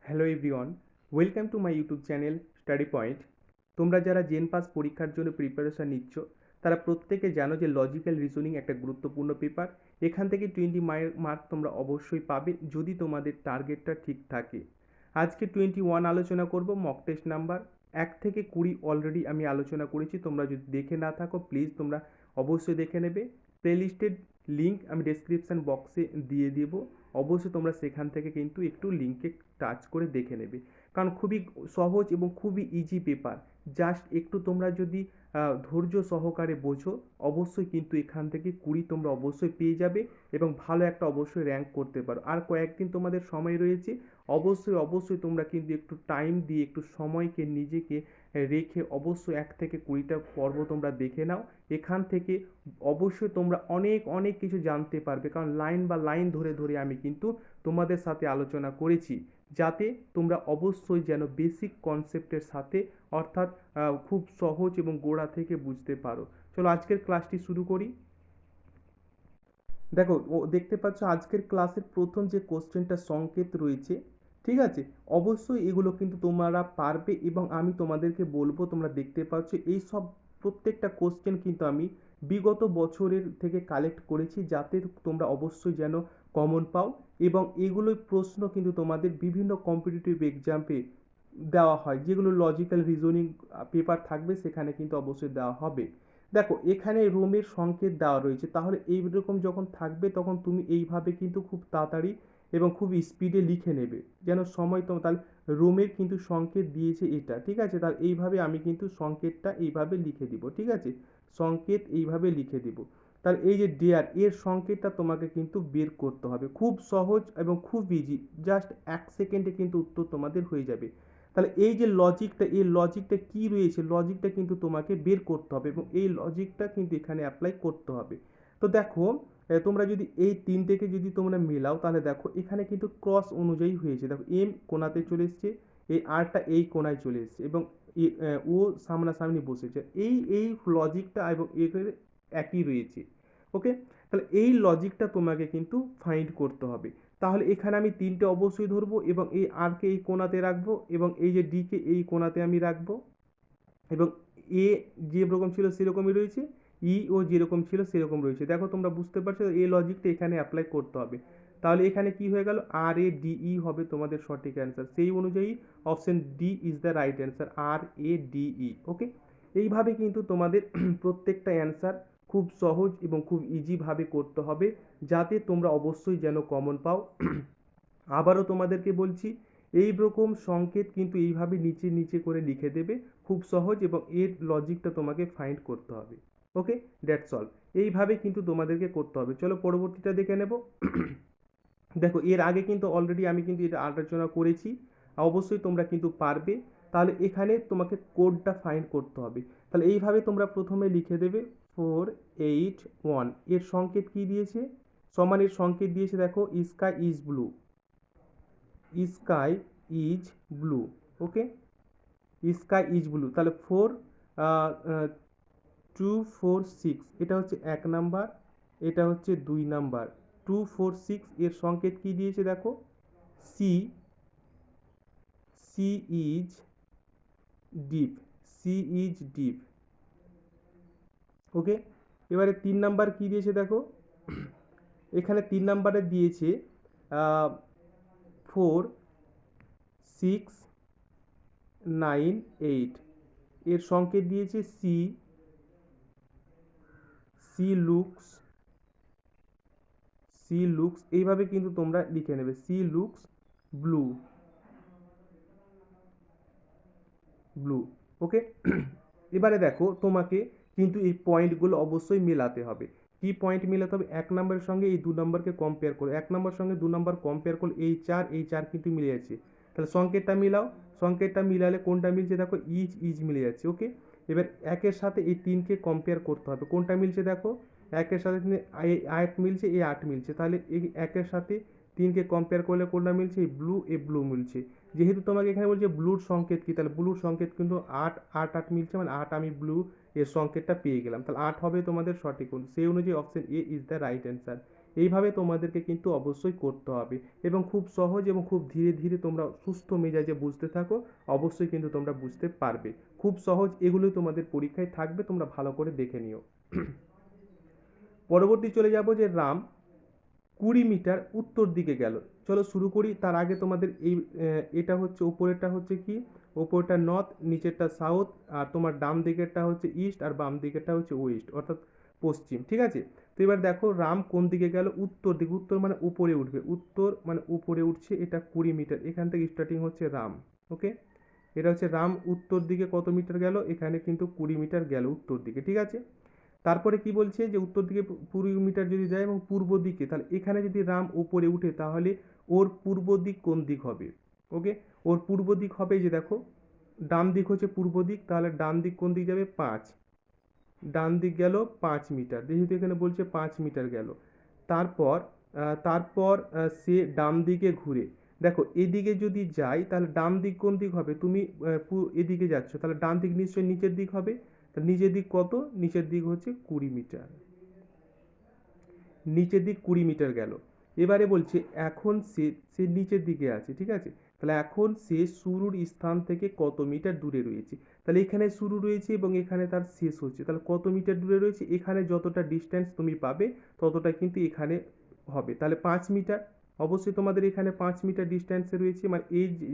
Hello everyone, welcome to my YouTube channel study point. তোমরা যারা gen pass পরীক্ষার জন্য প্রিপারেশন নিচ্ছ তারা প্রত্যেকে জানো যে লজিক্যাল রিজনিং একটা গুরুত্বপূর্ণ পেপার। এখান থেকে 20 মার্ক তোমরা অবশ্যই পাবে যদি তোমাদের টার্গেটটা ঠিক থাকে। আজকে 21 আলোচনা করব মক টেস্ট নাম্বার 1 থেকে 20 অলরেডি আমি আলোচনা করেছি। তোমরা যদি দেখে না থাকো প্লিজ তোমরা অবশ্যই দেখে নেবে। প্লেলিস্টের লিঙ্ক আমি ডেসক্রিপশান বক্সে দিয়ে দেব, অবশ্যই তোমরা সেখান থেকে কিন্তু একটু লিঙ্কে টাচ করে দেখে নেবে। কারণ খুবই সহজ এবং খুবই ইজি পেপার। জাস্ট একটু তোমরা যদি ধৈর্য সহকারে বোঝো অবশ্যই কিন্তু এখান থেকে 20 তোমরা অবশ্যই পেয়ে যাবে এবং ভালো একটা অবশ্যই র্যাঙ্ক করতে পারো। আর কয়েকদিন তোমাদের সময় রয়েছে, অবশ্যই অবশ্যই তোমরা কিন্তু একটু টাইম দিয়ে একটু সময়কে নিজেকে রেখে অবশ্যই 1 থেকে 20টা পর্ব তোমরা দেখে নাও। এখান থেকে অবশ্যই তোমরা অনেক অনেক কিছু জানতে পারবে, কারণ লাইন বা লাইন ধরে ধরে আমি কিন্তু তোমাদের সাথে আলোচনা করেছি, যাতে তোমরা অবশ্যই যেন বেসিক কনসেপ্টের সাথে অর্থাৎ খুব সহজ এবং গোড়া থেকে বুঝতে পারো। চলো আজকের ক্লাসটি শুরু করি। দেখো দেখতে পাচ্ছ আজকের ক্লাসের প্রথম যে কোশ্চেনটা সংকেত রয়েছে, ঠিক আছে? অবশ্যই এগুলো কিন্তু তোমরা পারবে এবং আমি তোমাদেরকে বলবো, তোমরা দেখতে পাচ্ছ এই সব প্রত্যেকটা কোশ্চেন কিন্তু আমি বিগত বছরের থেকে কালেক্ট করেছি, যাতে তোমরা অবশ্যই যেন কমন পাও। এবং এগুলোই প্রশ্ন কিন্তু তোমাদের বিভিন্ন কম্পিটিটিভ এক্সামে দেওয়া হয়, যেগুলো লজিক্যাল রিজনিং পেপার থাকবে সেখানে কিন্তু অবশ্যই দেওয়া হবে। দেখো এখানে রোমের সংকেত দেওয়া রয়েছে, তাহলে এইরকম যখন থাকবে তখন তুমি এইভাবে কিন্তু খুব তাড়াতাড়ি এবং খুব স্পিডে লিখে নেবে, যেন সময় তো তাহলে রোমের কিন্তু সংকেত দিয়েছে এটা, ঠিক আছে? তাহলে এইভাবে আমি কিন্তু সংকেতটা এইভাবে লিখে দিব, ঠিক আছে? সংকেত এইভাবে লিখে দিব। তাহলে এই যে ডেয়ার, এর সংকেতটা তোমাকে কিন্তু বের করতে হবে, খুব সহজ এবং খুব ইজি, জাস্ট 1 সেকেন্ডে কিন্তু উত্তর তোমাদের হয়ে যাবে। তাহলে এই যে লজিকটা, এই লজিকটা কি রয়েছে, লজিকটা কিন্তু তোমাকে বের করতে হবে এবং এই লজিকটা কিন্তু এখানে অ্যাপ্লাই করতে হবে। তো দেখো তোমরা যদি এই তিনটেকে যদি তোমরা মেলাও তাহলে দেখো এখানে কিন্তু ক্রস অনুযায়ী হয়েছে। দেখো এম কোণাতে চলে এসছে, এই আরটা এই কোণায় চলে এসছে এবং ও সামনাসামনি বসেছে। এই এই লজিকটা এবং এর একই রয়েছে। ওকে, তাহলে এই লজিকটা তোমাকে কিন্তু ফাইন্ড করতে হবে। তাহলে এখানে আমি তিনটে অবশ্যই ধরবো এবং এই আরকে এই কোণাতে রাখবো এবং এই যে ডিকে এই কোণাতে আমি রাখবো এবং এ যেরকম ছিল সেরকমই রয়েছে, ই ও যেরকম ছিল সেরকম রয়েছে। দেখো তোমরা বুঝতে পারছো এই লজিকটা এখানে অ্যাপ্লাই করতে হবে। তাহলে এখানে কি হয়ে গেল, আর এ ডি ই হবে তোমাদের সঠিক অ্যান্সার। সেই অনুযায়ী option D is the right answer, আর এ ডি ই। ওকে, এইভাবে কিন্তু তোমাদের প্রত্যেকটা অ্যান্সার খুব সহজ এবং খুব ইজিভাবে করতে হবে, যাতে তোমরা অবশ্যই যেন কমন পাও। আবারও তোমাদেরকে বলছি, এই রকম সংকেত কিন্তু এইভাবে নিচে নিচে করে লিখে দেবে, খুব সহজ, এবং এর লজিকটা তোমাকে ফাইন্ড করতে হবে। ওকে, দ্যাটস অল। এইভাবে কিন্তু তোমাদেরকে করতে হবে। চলো পরবর্তীটা দেখে নেব। দেখো এর আগে কিন্তু অলরেডি আমি কিন্তু এটা আলোচনা করেছি, অবশ্যই তোমরা কিন্তু পারবে। তাহলে এখানে তোমাকে কোডটা ফাইন্ড করতে হবে। তাহলে এইভাবে তোমরা প্রথমে লিখে দেবে 481। এর সংকেত কি দিয়েছে, সমানের সংকেত দিয়েছে, দেখো sky is blue, sky is blue. Okay, sky is blue. তাহলে 246 এটা হচ্ছে 1 নাম্বার, এটা হচ্ছে 2 নাম্বার। 246 এর সংকেত কি দিয়েছে, দেখো sea, sea is deep, sea is deep. Okay, এবারে 3 নাম্বার কি দিয়েছে, দেখো এখানে 3 নাম্বারে দিয়েছে 4698। এর সংকেত দিয়েছে C, C looks, C looks. এইভাবে কিন্তু তোমরা লিখে নেবে, C looks blue, blue. Okay, এবারে দেখো তোমাকে কিন্তু এই পয়েন্টগুলো অবশ্যই মেলাতে হবে। কি পয়েন্ট মেলাতে হবে, 1 নাম্বারের সঙ্গে এই 2 নাম্বারকে কম্পেয়ার করে, 1 নাম্বার সঙ্গে 2 নাম্বার কম্পেয়ার করলে এই 4, এই 4 কিন্তু মিলে যাচ্ছে। তাহলে সংকেতটা মিলাও, সংকেতটা মিলালে কোনটা মিলছে, দেখো ইজ, ইজ মিলে যাচ্ছে। ওকে, এবার একের সাথে এই 3কে কম্পেয়ার করতে হবে, কোনটা মিলছে, দেখো একের সাথে এই 8 মিলছে, এই 8 মিলছে। তাহলে এই একের সাথে 3কে কম্পেয়ার করলে কোনটা মিলছে, এই ব্লু, এই ব্লু মিলছে। যেহেতু তোমাকে এখানে বলছে ব্লুর সংকেত কি, তাহলে ব্লুর সংকেত কিন্তু 8, 8, 8 মিলছে, মানে 8 আমি ব্লু এর সংকেতটা পেয়ে গেলাম। তাহলে 8 হবে তোমাদের সঠিক উত্তর। সেই অনুযায়ী option A is the right answer. এইভাবে তোমাদেরকে কিন্তু অবশ্যই করতে হবে এবং খুব সহজ এবং খুব ধীরে ধীরে তোমরা সুস্থ মেজাজে বুঝতে থাকো, অবশ্যই কিন্তু তোমরা বুঝতে পারবে। খুব সহজ, এগুলোই তোমাদের পরীক্ষায় থাকবে, তোমরা ভালো করে দেখে নিও। পরবর্তী চলে যাব যে রাম 20 মিটার উত্তর দিকে গেল। চলো শুরু করি। তার আগে তোমাদের এটা হচ্ছে উপরেরটা হচ্ছে কি, উপরটা নর্থ, নিচেরটা সাউথ, আর তোমার ডান দিকেরটা হচ্ছে ইস্ট, আর বাম দিকেরটা হচ্ছে ওয়েস্ট অর্থাৎ পশ্চিম, ঠিক আছে। তো এবার দেখো রাম কোন দিকে গেল, উত্তর দিকে। উত্তর মানে উপরে উঠবে, উত্তর মানে উপরে উঠছে, এটা 20 মিটার, এখান থেকে স্টার্টিং হচ্ছে রাম। ওকে, এটা হচ্ছে রাম উত্তর দিকে কত মিটার গেল, এখানে কিন্তু 20 মিটার গেল উত্তর দিকে, ঠিক আছে। তারপরে কি বলছে যে উত্তর দিকে 20 মিটার যদি যায় এবং পূর্ব দিকে, তাহলে এখানে যদি রাম উপরে উঠে তাহলে ওর পূর্ব দিক কোন দিক হবে। ওকে, ওর পূর্ব দিক হবে যে দেখো, ডান দিক হচ্ছে পূর্ব দিক, তাহলে ডান দিক কোন দিক যাবে 5, ডান দিক গেল 5 মিটার, যেহেতু এখানে বলছে 5 মিটার গেল। তারপর সে ডান দিকে ঘুরে, দেখো এদিকে যদি যাই তাহলে ডান দিক কোন দিক হবে, তুমি এদিকে যাচ্ছ তাহলে ডান দিক নিশ্চয়ই নিচের দিক হবে। তা নিচের দিক কত, নিচের দিক হচ্ছে 20 মিটার, নিচের দিক 20 মিটার গেল। এবারে বলছে এখন সে সে নিচের দিকে আছে, ঠিক আছে। তাহলে এখন সে শুরুর স্থান থেকে কত মিটার দূরে রয়েছে, তাহলে এখানে শুরু রয়েছে এবং এখানে তার শেষ হচ্ছে, তাহলে কত মিটার দূরে রয়েছে, এখানে যতটা ডিস্টেন্স তুমি পাবে ততটা কিন্তু এখানে হবে, তাহলে 5 মিটার। অবশ্যই তোমাদের এখানে 5 মিটার ডিস্টেন্সে রয়েছে, মানে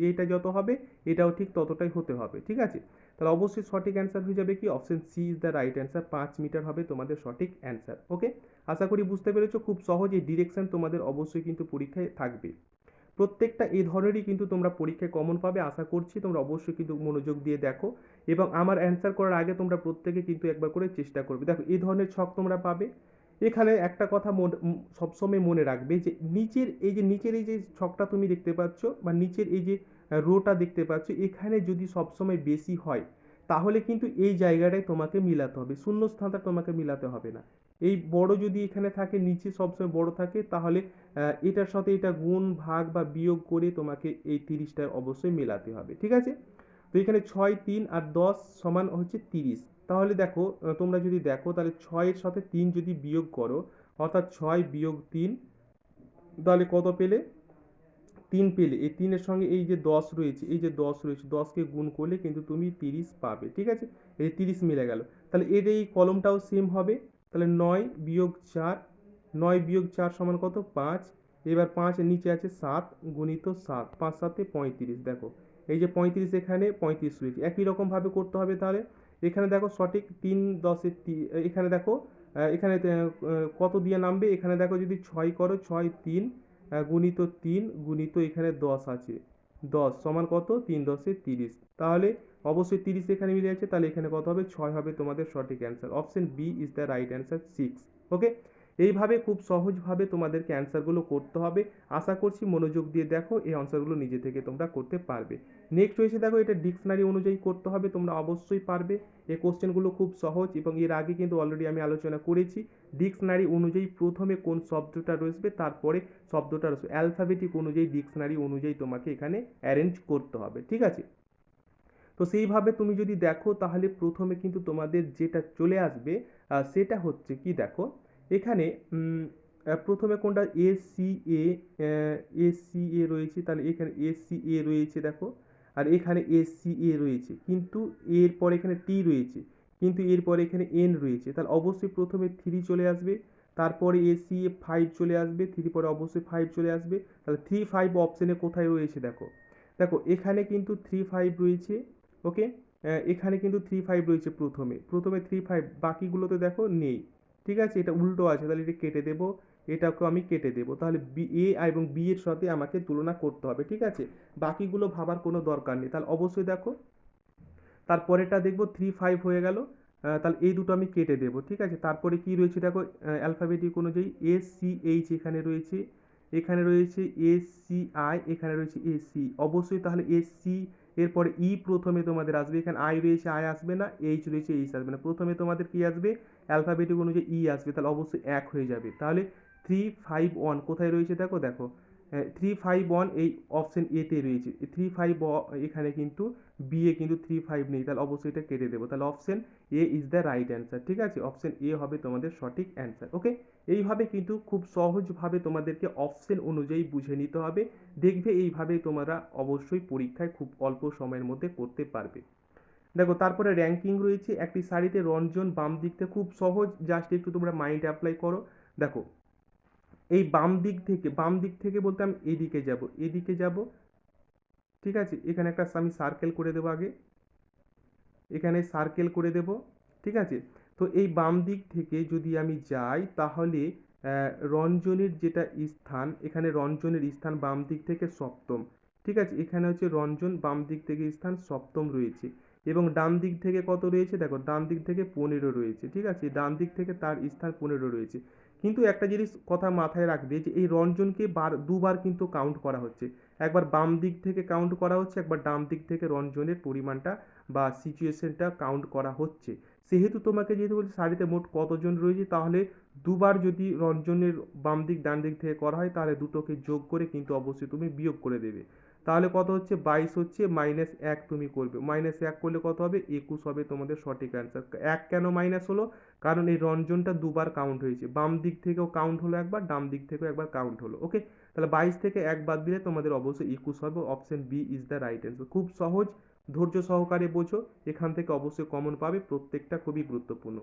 এইটা যত হবে এটাও ঠিক ততটাই হতে হবে, ঠিক আছে। তাহলে অবশ্যই সঠিক অ্যান্সার হয়ে যাবে কি, option C is the right answer, 5 metre হবে তোমাদের সঠিক অ্যান্সার। ওকে, আশা করি বুঝতে পেরেছো। খুব সহজ এই ডিরেকশন তোমাদের অবশ্যই কিন্তু পরীক্ষায় থাকবে। প্রত্যেকটা এই ধরনেরই কিন্তু তোমরা পরীক্ষায় কমন পাবে, আশা করছি তোমরা অবশ্যই কিন্তু মনোযোগ দিয়ে দেখো এবং আমার অ্যান্সার করার আগে তোমরা প্রত্যেকে কিন্তু একবার করে চেষ্টা করবে। দেখো এই ধরনের ছক তোমরা পাবে। এখানে একটা কথা সবসময় মনে রাখবে যে নিচের এই যে ছকটা তুমি দেখতে পাচ্ছ বা নিচের এই যে রোটা দেখতে পাচ্ছ, এখানে যদি সবসময় বেশি হয় তাহলে কিন্তু এই জায়গাটায় তোমাকে মিলাতে হবে, শূন্য স্থানটা তোমাকে মিলাতে হবে না। এই বড় যদি এখানে থাকে, নিচে সবসময় বড় থাকে, তাহলে এটার সাথে এটা গুণ ভাগ বা বিয়োগ করে তোমাকে এই 30টা অবশ্যই মেলাতে হবে, ঠিক আছে। তো এখানে 6, 3 আর 10 সমান হচ্ছে 30। তাহলে দেখো তোমরা যদি দেখো তাহলে 6-এর সাথে 3 যদি বিয়োগ করো, অর্থাৎ 6 বিয়োগ 3, তাহলে কত পেলে, 3 পেলে। এই 3-এর সঙ্গে এই যে 10 রয়েছে, এই যে 10 রয়েছে, 10কে গুণ করলে কিন্তু তুমি 30 পাবে, ঠিক আছে। এই 30 মিলে গেল। তাহলে এর এই কলমটাও সেম হবে, তাহলে 9 বিয়োগ 4, 9 বিয়োগ 4 সমান কত, 5। এবার 5 এর নিচে আছে 7 গুণিত 7, 5 7 35। দেখো এই যে 35, এখানে 35 রয়েছে, একই রকম ভাবে করতে হবে। তাহলে এখানে দেখো সঠিক 3 10 এখানে দেখো এখানে কত দিয়ে নামবে, এখানে দেখো যদি 6 করো, 6 3 গুণিত 3 গুণিত এখানে 10 আছে, 10 সমান কত, 3 10 30। তাহলে অবশ্যই 30 এখানে মিলে আছে, তাহলে এখানে কত হবে, 6 হবে তোমাদের সঠিক answer. Option B is the right answer, 6। Okay, এইভাবে খুব সহজভাবে তোমাদেরকে অ্যান্সারগুলো করতে হবে। আশা করছি মনোযোগ দিয়ে দেখো, এই অ্যান্সারগুলো নিজে থেকে তোমরা করতে পারবে। নেক্সট হয়েছে দেখো, এটা ডিকশনারি অনুযায়ী করতে হবে, তোমরা অবশ্যই পারবে। এই কোশ্চেনগুলো খুব সহজ এবং এর আগে কিন্তু অলরেডি আমি আলোচনা করেছি। ডিকশনারি অনুযায়ী প্রথমে কোন শব্দটা রয়েছে, তারপরে শব্দটা রয়েছে, অ্যালফাবেটিক অনুযায়ী ডিকশনারি অনুযায়ী তোমাকে এখানে অ্যারেঞ্জ করতে হবে, ঠিক আছে। তো সেইভাবে তুমি যদি দেখো তাহলে প্রথমে কিন্তু তোমাদের যেটা চলে আসবে সেটা হচ্ছে কি, দেখো এখানে প্রথমে কোনটা, A C A, A C এ রয়েছে, তাহলে এখানে এ সি এ রয়েছে দেখো, আর এখানে এ সি এ রয়েছে, কিন্তু এরপর এখানে টি রয়েছে, কিন্তু এরপরে এখানে এন রয়েছে, তাহলে অবশ্যই প্রথমে 3 চলে আসবে, তারপরে এ সি এ 5 চলে আসবে, 3 পরে অবশ্যই 5 চলে আসবে। তাহলে 3 5 অপশনে কোথায় রয়েছে দেখো, দেখো এখানে কিন্তু 3 5 রয়েছে। ওকে, এখানে কিন্তু 3 5 রয়েছে, প্রথমে 3 5, বাকিগুলোতে দেখো নেই, ঠিক আছে, এটা উল্টো আছে, তাহলে এটা কেটে দেবো, এটাকেও আমি কেটে দেবো। তাহলে বি এ এবং বি এর সাথে আমাকে তুলনা করতে হবে, ঠিক আছে, বাকিগুলো ভাবার কোনো দরকার নেই। তাহলে অবশ্যই দেখো তারপরেটা দেখবো 3 5 হয়ে গেল, তাহলে এই দুটো আমি কেটে দেবো, ঠিক আছে। তারপরে কি রয়েছে দেখো, অ্যালফাবেটিক অনুযায়ী এস সি এইচ এখানে রয়েছে, এখানে রয়েছে এস সি আই, এখানে রয়েছে এস সি, অবশ্যই তাহলে এস সি এরপরে ই প্রথমে তোমাদের আসবে, এখানে আই রয়েছে, আই আসবে না, এইচ রয়েছে, এইচ আসবে না, প্রথমে তোমাদের কি আসবে, অ্যালফাবেটিক অনুযায়ী ই আসবে, তাহলে অবশ্যই 1 হয়ে যাবে। তাহলে 3 5 1 কোথায় রয়েছে দেখো, দেখো 3 5 1 এই অপশন এতে রয়েছে, 3 5 এখানে কিন্তু বি এ কিন্তু 3 5 নেই, তাহলে অবশ্যই এটা কেটে দেবো, তাহলে option A is the right answer, ঠিক আছে, অপশন এ হবে তোমাদের সঠিক অ্যান্সার। ওকে, এইভাবে কিন্তু খুব সহজভাবে তোমাদেরকে অপশন অনুযায়ী বুঝে নিতে হবে। দেখবে এইভাবে তোমরা অবশ্যই পরীক্ষায় খুব অল্প সময়ের মধ্যে করতে পারবে। দেখো তারপরে র্যাঙ্কিং রয়েছে, একটি সারিতে রঞ্জন বাম দিক থেকে, খুব সহজ, জাস্ট একটু তোমরা মাইন্ড অ্যাপ্লাই করো। দেখো এই বাম দিক থেকে বলতে আমি এদিকে যাব, ঠিক আছে। এখানে একটা আমি সার্কেল করে দেবো আগে, এখানে সার্কেল করে দেব, ঠিক আছে। তো এই বাম দিক থেকে যদি আমি যাই তাহলে রঞ্জনের যেটা স্থান, এখানে রঞ্জনের স্থান বাম দিক থেকে সপ্তম, ঠিক আছে। এখানে হচ্ছে রঞ্জন বাম দিক থেকে স্থান সপ্তম রয়েছে, এবং ডান দিক থেকে কত রয়েছে, দেখো ডান দিক থেকে 15 রয়েছে, ঠিক আছে। ডান দিক থেকে তার স্থান 15 রয়েছে। কিন্তু একটা জিনিস কথা মাথায় রাখবে যে এই রঞ্জনকে দুবার কিন্তু কাউন্ট করা হচ্ছে, একবার বাম দিক থেকে কাউন্ট করা হচ্ছে, একবার ডান দিক থেকে রঞ্জনের পরিমাণটা বা সিচুয়েশনটা কাউন্ট করা হচ্ছে। সেহেতু তোমাকে যেহেতু বলছে সারিতে মোট কতজন রয়েছে, তাহলে দুবার যদি রঞ্জনের বাম দিক ডান দিক থেকে করা হয় তাহলে দুটোকে যোগ করে কিন্তু অবশ্যই তুমি বিয়োগ করে দেবে। তাহলে কত হচ্ছে, 22 হচ্ছে, -1 তুমি করবে, -1 করলে কত হবে, 21 হবে তোমাদের সঠিক অ্যান্সার। এক কেন মাইনাস হলো, কারণ এই রঞ্জনটা দুবার কাউন্ট হয়েছে, বাম দিক থেকেও কাউন্ট হলো একবার, ডান দিক থেকেও একবার কাউন্ট হলো। ওকে, তাহলে 22 থেকে 1 বাদ দিলে তোমাদের অবশ্যই 21 হবে। Option B is the right answer. খুব সহজ, ধৈর্য সহকারে বোঝো, এখান থেকে অবশ্যই কমন পাবে, প্রত্যেকটা খুবই গুরুত্বপূর্ণ।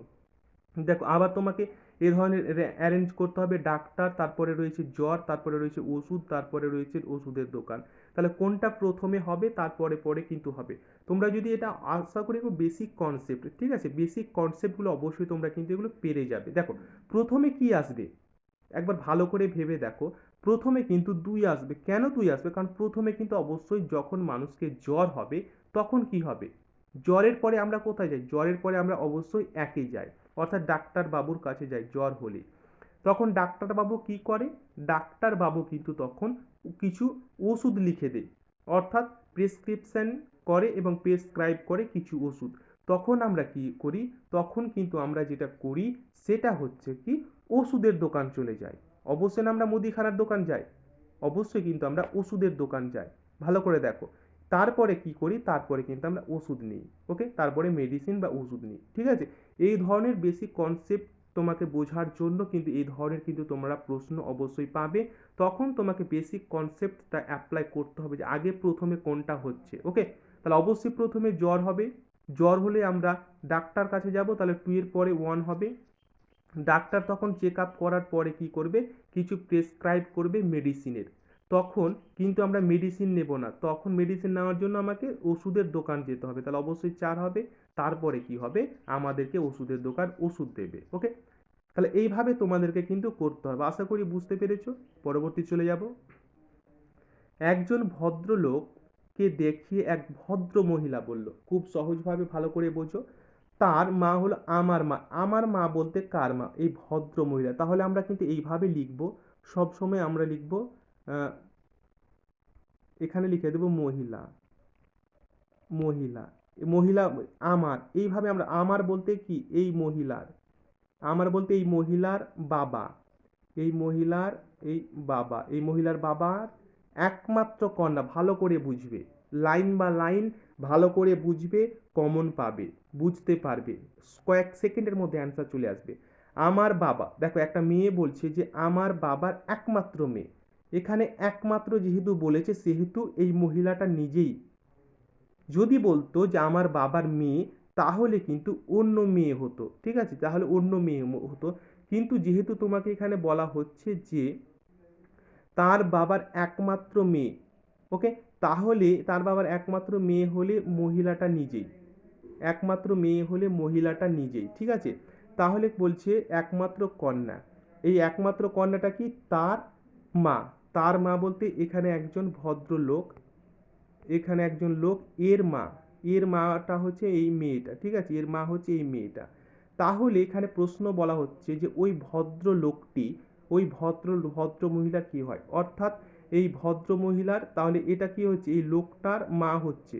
দেখো আবার তোমাকে এ ধরনের অ্যারেঞ্জ করতে হবে, ডাক্তার, তারপরে রয়েছে জ্বর, তারপরে রয়েছে ওষুধ, তারপরে রয়েছে ওষুধের দোকান। তাহলে কোনটা প্রথমে হবে তারপরে পরে কিন্তু হবে। তোমরা যদি এটা, আশা করি খুব বেসিক কনসেপ্ট, ঠিক আছে, বেসিক কনসেপ্টগুলো অবশ্যই তোমরা কিন্তু এগুলো পেরে যাবে। দেখো প্রথমে কি আসবে, একবার ভালো করে ভেবে দেখো। প্রথমে কিন্তু 2 আসবে, কেন 2 আসবে, কারণ প্রথমে কিন্তু অবশ্যই যখন মানুষকে জ্বর হবে তখন কি হবে, জ্বরের পরে আমরা কোথায় যাই, জ্বরের পরে আমরা অবশ্যই একে যাই, অর্থাৎ ডাক্তার বাবুর কাছে যাই জ্বর হলে। তখন ডাক্তারবাবু কি করে, ডাক্তারবাবু কিন্তু তখন কিছু ওষুধ লিখে দেয়, অর্থাৎ প্রেসক্রিপশন করে এবং প্রেসক্রাইব করে কিছু ওষুধ। তখন আমরা কি করি, তখন কিন্তু আমরা যেটা করি সেটা হচ্ছে কি, ওষুধের দোকান চলে যাই। অবশ্যই না আমরা মুদিখানার দোকান যাই, অবশ্যই কিন্তু আমরা ওষুধের দোকান যাই। ভালো করে দেখো, তারপরে কি করি, তারপরে কিন্তু আমরা ওষুধ নিই। ওকে, তারপরে মেডিসিন বা ওষুধ নিই, ঠিক আছে। এই ধরনের বেসিক কনসেপ্ট তোমাকে বোঝার জন্য কিন্তু এই ধরনের কিন্তু তোমরা প্রশ্ন অবশ্যই পাবে। তখন তোমাকে বেসিক কনসেপ্টটা অ্যাপ্লাই করতে হবে যে আগে প্রথমে কোনটা হচ্ছে। ওকে, তাহলে অবশ্যই প্রথমে জ্বর হবে, জ্বর হলে আমরা ডাক্তার কাছে যাব, তাহলে 2 এর পরে 1 হবে। ডাক্তার তখন চেক আপ করার পরে কি করবে, কিছু প্রেসক্রাইব করবে মেডিসিনের। তখন কিন্তু আমরা মেডিসিন নেব না, তখন মেডিসিন নেওয়ার জন্য আমাকে ওষুধের দোকান যেতে হবে, তাহলে অবশ্যই 4 হবে। তারপরে কি হবে, আমাদেরকে ওষুধের দোকান ওষুধ দেবে। ওকে, তাহলে এইভাবে তোমাদেরকে কিন্তু করতে হবে, আশা করি বুঝতে পেরেছো। পরবর্তী চলে যাব। একজন ভদ্রলোককে দেখিয়ে এক ভদ্র মহিলা বলল, খুব সহজভাবে ভালো করে বোঝো। তার মা হলো আমার মা, আমার মা বলতে কার মা, এই ভদ্র মহিলা। তাহলে আমরা কিন্তু এইভাবে লিখবো, সব সময় আমরা লিখবো, আহ, এখানে লিখে দেবো মহিলা, মহিলা, মহিলা, আমার, এইভাবে আমরা, আমার বলতে কি এই মহিলার, আমার বলতে এই মহিলার বাবা, এই মহিলার, এই বাবা, এই মহিলার বাবার একমাত্র কন্যা। ভালো করে বুঝবে, লাইন বা লাইন ভালো করে বুঝবে, কমন পাবে, বুঝতে পারবে, কয়েক সেকেন্ডের মধ্যে অ্যান্সার চলে আসবে। আমার বাবা, দেখো একটা মেয়ে বলছে যে আমার বাবার একমাত্র মেয়ে, এখানে একমাত্র যেহেতু বলেছে সেহেতু এই মহিলাটা নিজেই, যদি বলতো যে আমার বাবার মেয়ে তাহলে কিন্তু অন্য মেয়ে হতো, ঠিক আছে, তাহলে অন্য মেয়ে হতো। কিন্তু যেহেতু তোমাকে এখানে বলা হচ্ছে যে তার বাবার একমাত্র মেয়ে, ওকে, তাহলে তার বাবার একমাত্র মেয়ে হলে মহিলাটা নিজেই, একমাত্র মেয়ে হলে মহিলাটা নিজেই, ঠিক আছে। তাহলে বলছে একমাত্র কন্যা, এই একমাত্র কন্যাটা কি, তার মা, তার মা বলতে এখানে একজন ভদ্রলোক, এখানে একজন লোক, এর মা, এর মাটা হচ্ছে এই মেয়েটা, ঠিক আছে, এর মা হচ্ছে এই মেয়েটা। তাহলে এখানে প্রশ্ন বলা হচ্ছে যে ওই ভদ্র লোকটি, ওই ভদ্র মহিলা কি হয়, অর্থাৎ এই ভদ্র মহিলার, তাহলে এটা কি হচ্ছে, এই লোকটার মা হচ্ছে,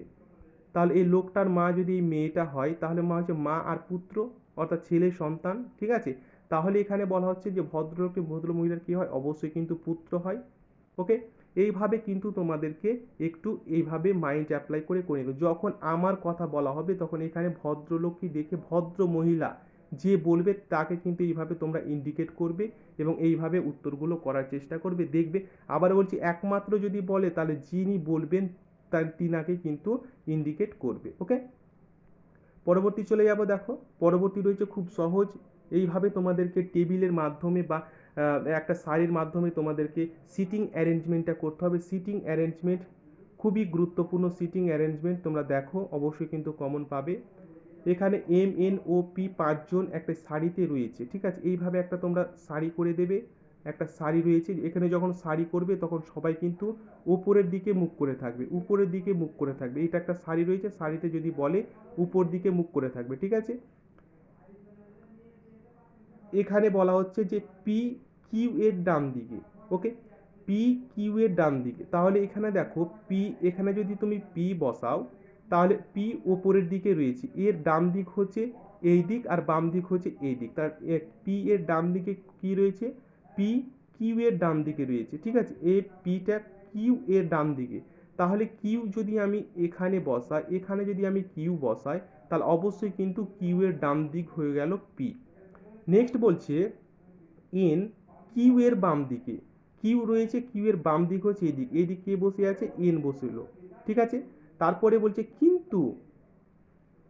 তাহলে এই লোকটার মা যদি এই মেয়েটা হয় তাহলে মা হচ্ছে মা আর পুত্র, অর্থাৎ ছেলে সন্তান, ঠিক আছে। তাহলে এখানে বলা হচ্ছে যে ভদ্রলোকটি, ভদ্র মহিলার কি হয়, অবশ্যই কিন্তু পুত্র হয়। ওকে, এইভাবে কিন্তু তোমাদেরকে একটু এইভাবে মাইন্ড অ্যাপ্লাই করে করে নিও। যখন আমার কথা বলা হবে তখন এখানে ভদ্রলোককে দেখে ভদ্র মহিলা যে বলবে তাকে কিন্তু এইভাবে তোমরা ইন্ডিকেট করবে এবং এইভাবে উত্তরগুলো করার চেষ্টা করবে। দেখবে আবার বলছি, একমাত্র যদি বলে তাহলে যিনি বলবেন তার তিনাকে কিন্তু ইন্ডিকেট করবে। ওকে, পরবর্তী চলে যাব। দেখো পরবর্তী রয়েছে খুব সহজ। এইভাবে তোমাদেরকে টেবিলের মাধ্যমে বা একটা সারির মাধ্যমে তোমাদেরকে সিটিং অ্যারেঞ্জমেন্টটা করতে হবে। সিটিং অ্যারেঞ্জমেন্ট খুবই গুরুত্বপূর্ণ। সিটিং অ্যারেঞ্জমেন্ট তোমরা দেখো অবশ্যই কিন্তু কমন পাবে। এখানে এম এন ও পি পাঁচজন একটা সারিতে রয়েছে, ঠিক আছে। এইভাবে একটা তোমরা সারি করে দেবে। একটা সারি রয়েছে, এখানে যখন সারি করবে তখন সবাই কিন্তু উপরের দিকে মুখ করে থাকবে, উপরের দিকে মুখ করে থাকবে। এটা একটা সারি রয়েছে, সারিতে যদি বলে উপর দিকে মুখ করে থাকবে, ঠিক আছে। এখানে বলা হচ্ছে যে পি কিউ এর ডান দিকে। ওকে, পি কিউ এর ডান দিকে, তাহলে এখানে দেখো পি, এখানে যদি তুমি পি বসাও তাহলে পি ওপরের দিকে রয়েছে, এর ডান দিক হচ্ছে এই দিক আর বাম দিক হচ্ছে এই দিক। তার পি এর ডান দিকে কি রয়েছে, পি কিউ এর ডান দিকে রয়েছে, ঠিক আছে। এই পিটা কিউ এর ডান দিকে, তাহলে কিউ যদি আমি এখানে বসাই, এখানে যদি আমি কিউ বসাই তাহলে অবশ্যই কিন্তু কিউ এর ডান দিক হয়ে গেল পি। নেক্সট বলছে এন কিউ এর বাম দিকে, কিউ রয়েছে, কিউ এর বাম দিক হচ্ছে এদিক, এদিক কে বসে আছে, এন বসিল, ঠিক আছে। তারপরে বলছে কিন্তু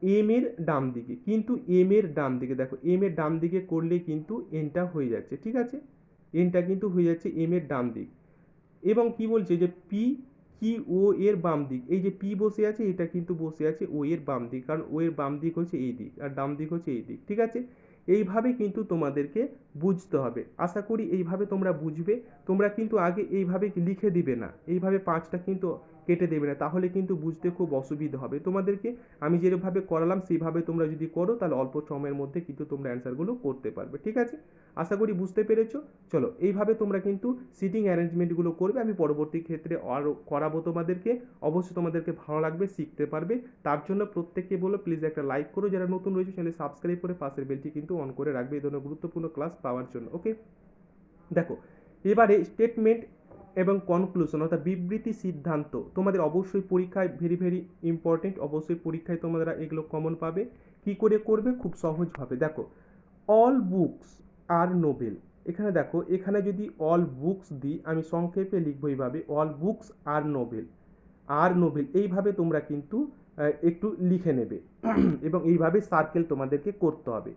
এম এর ডান দিকে, কিন্তু এম এর ডান দিকে, দেখো এম এর ডান দিকে করলে কিন্তু এনটা হয়ে যাচ্ছে, ঠিক আছে। এনটা কিন্তু হয়ে যাচ্ছে এম এর ডান দিক। এবং কি বলছে যে পি কি ও এর বাম দিক, এই যে পি বসে আছে এটা কিন্তু বসে আছে ও এর বাম দিক, কারণ ও এর বাম দিক হচ্ছে এই দিক আর ডান দিক হচ্ছে এই দিক, ঠিক আছে। এইভাবে কিন্তু তোমাদেরকে বুঝতে হবে। আশা করি এইভাবে তোমরা বুঝবে। তোমরা কিন্তু আগে এইভাবে লিখে দিবে না, এইভাবে পাঁচটা কিন্তু কেটে দেবে না, তাহলে কিন্তু বুঝতে খুব অসুবিধা হবে তোমাদেরকে। আমি যেভাবে করালাম সেইভাবে তোমরা যদি করো তাহলে অল্প সময়ের মধ্যে কিন্তু তোমরা অ্যান্সারগুলো করতে পারবে, ঠিক আছে। আশা করি বুঝতে পেরেছো। চলো এইভাবে তোমরা কিন্তু সিটিং অ্যারেঞ্জমেন্টগুলো করবে। আমি পরবর্তী ক্ষেত্রে আরও করাবো তোমাদেরকে। অবশ্যই তোমাদেরকে ভালো লাগবে, শিখতে পারবে। তার জন্য প্রত্যেককে বলো প্লিজ একটা লাইক করো, যারা নতুন রয়েছে চ্যানেলে সাবস্ক্রাইব করে পাশের বেলটি কিন্তু অন করে রাখবে এই ধরনের গুরুত্বপূর্ণ ক্লাস পাওয়ার জন্য। ওকে, দেখো এবারে স্টেটমেন্ট এবং কনক্লুশন অর্থাৎ বিবৃতি সিদ্ধান্ত তোমাদের অবশ্যই পরীক্ষায় ভেরি ভেরি ইম্পর্টেন্ট। অবশ্যই পরীক্ষায় তোমরা এগুলো কমন পাবে। কি করে করবে, খুব সহজভাবে। দেখো অল বুকস আর নোবেল, এখানে দেখো এখানে যদি অল বুকস দিই, আমি সংক্ষেপে লিখবো এইভাবে, all books are noble, are noble, এইভাবে তোমরা কিন্তু একটু লিখে নেবে এবং এইভাবে সার্কেল তোমাদেরকে করতে হবে।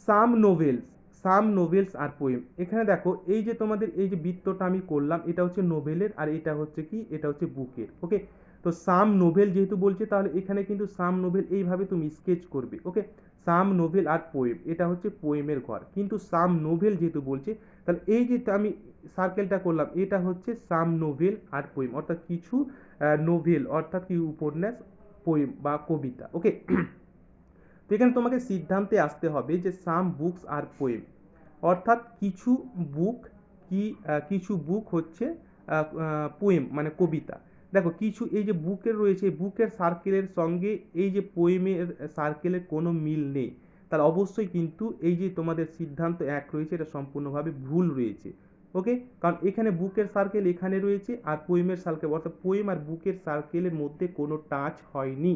সাম নোভেলস, সাম নোভেলস আর পোয়েম, এখানে দেখো এই যে তোমাদের এই যে বৃত্তটা আমি করলাম এটা হচ্ছে নোভেলের আর এটা হচ্ছে কি, এটা হচ্ছে বুকের। ওকে, তো সাম নোভেল যেহেতু বলছে তাহলে এখানে কিন্তু সাম নোভেল এইভাবে তুমি স্কেচ করবে। ওকে, সাম নোভেল আর পোয়েম, এটা হচ্ছে পোয়েমের ঘর, কিন্তু সাম নোভেল যেহেতু বলছে তাহলে এই যে আমি সার্কেলটা করলাম এটা হচ্ছে সাম নোভেল আর পোয়েম, অর্থাৎ কিছু নোভেল অর্থাৎ কি উপন্যাস, পোয়েম বা কবিতা। ওকে, তো এখানে তোমাকে সিদ্ধান্তে আসতে হবে যে সাম বুকস আর পোয়েম, অর্থাৎ কিছু বুক কি, কিছু বুক হচ্ছে পোয়েম মানে কবিতা। দেখো কিছু এই যে বুকের রয়েছে, বুকের সার্কেলের সঙ্গে এই যে পোয়েমের সার্কেলের কোনো মিল নেই, তাহলে অবশ্যই কিন্তু এই যে তোমাদের সিদ্ধান্ত এক রয়েছে এটা সম্পূর্ণভাবে ভুল রয়েছে। ওকে, কারণ এখানে বুকের সার্কেল এখানে রয়েছে আর পোয়েমের সার্কেল, অর্থাৎ পোয়েম আর বুকের সার্কেলের মধ্যে কোনো টাচ হয়নি,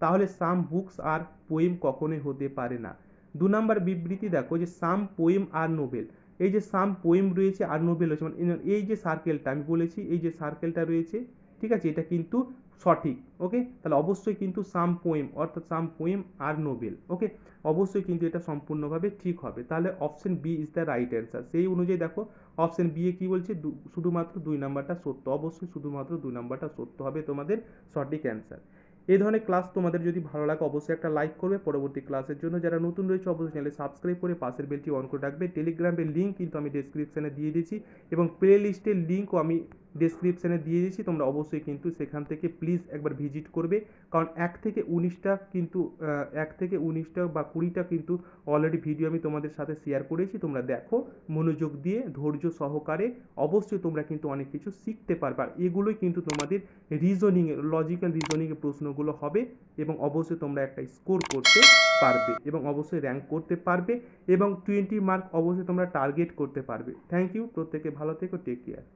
তাহলে সাম বুকস আর পোয়েম কখনোই হতে পারে না। দু নম্বর বিবৃতি দেখো যে সাম পোয়েম আর নোবেল, এই যে সাম পোয়েম রয়েছে আর নোবেল রয়েছে, মানে এই যে সার্কেলটা আমি বলেছি এই যে সার্কেলটা রয়েছে, ঠিক আছে, এটা কিন্তু সঠিক। ওকে, তাহলে অবশ্যই কিন্তু সাম পোয়েম অর্থাৎ সাম পোয়েম আর নোবেল। ওকে, অবশ্যই কিন্তু এটা সম্পূর্ণভাবে ঠিক হবে, তাহলে option B is the right answer. সেই অনুযায়ী দেখো অপশন বি এ কি বলছে, শুধুমাত্র 2 নাম্বারটা সত্য, অবশ্যই শুধুমাত্র 2 নাম্বারটা সত্য হবে তোমাদের সঠিক অ্যান্সার। এই ধরনের ক্লাস তোমাদের যদি ভালো লাগে অবশ্যই একটা লাইক করবে। পরবর্তী ক্লাসের জন্য যারা নতুন রয়েছে অবশ্যই চ্যানেলে সাবস্ক্রাইব করে পাশের বেলটি অন করে রাখবে। টেলিগ্রামের লিঙ্ক কিন্তু আমি ডেসক্রিপশানে দিয়ে দিয়েছি এবং প্লে লিস্টের লিঙ্কও আমি ডেসক্রিপশানে দিয়ে দিয়েছি, তোমরা অবশ্যই কিন্তু সেখান থেকে প্লিজ একবার ভিজিট করবে, কারণ 1 থেকে 19টা কিন্তু 1 থেকে 19টা বা 20টা কিন্তু অলরেডি ভিডিও আমি তোমাদের সাথে শেয়ার করেছি। তোমরা দেখো মনোযোগ দিয়ে ধৈর্য সহকারে, অবশ্যই তোমরা কিন্তু অনেক কিছু শিখতে পারবে। আর এগুলোই কিন্তু তোমাদের রিজনিং লজিক্যাল রিজনিং এর প্রশ্নগুলো হবে এবং অবশ্যই তোমরা একটা স্কোর করতে পারবে এবং অবশ্যই র্যাঙ্ক করতে পারবে এবং 20 মার্ক অবশ্যই তোমরা টার্গেট করতে পারবে। থ্যাংক ইউ, প্রত্যেকে ভালো থেকো, টেক কেয়ার।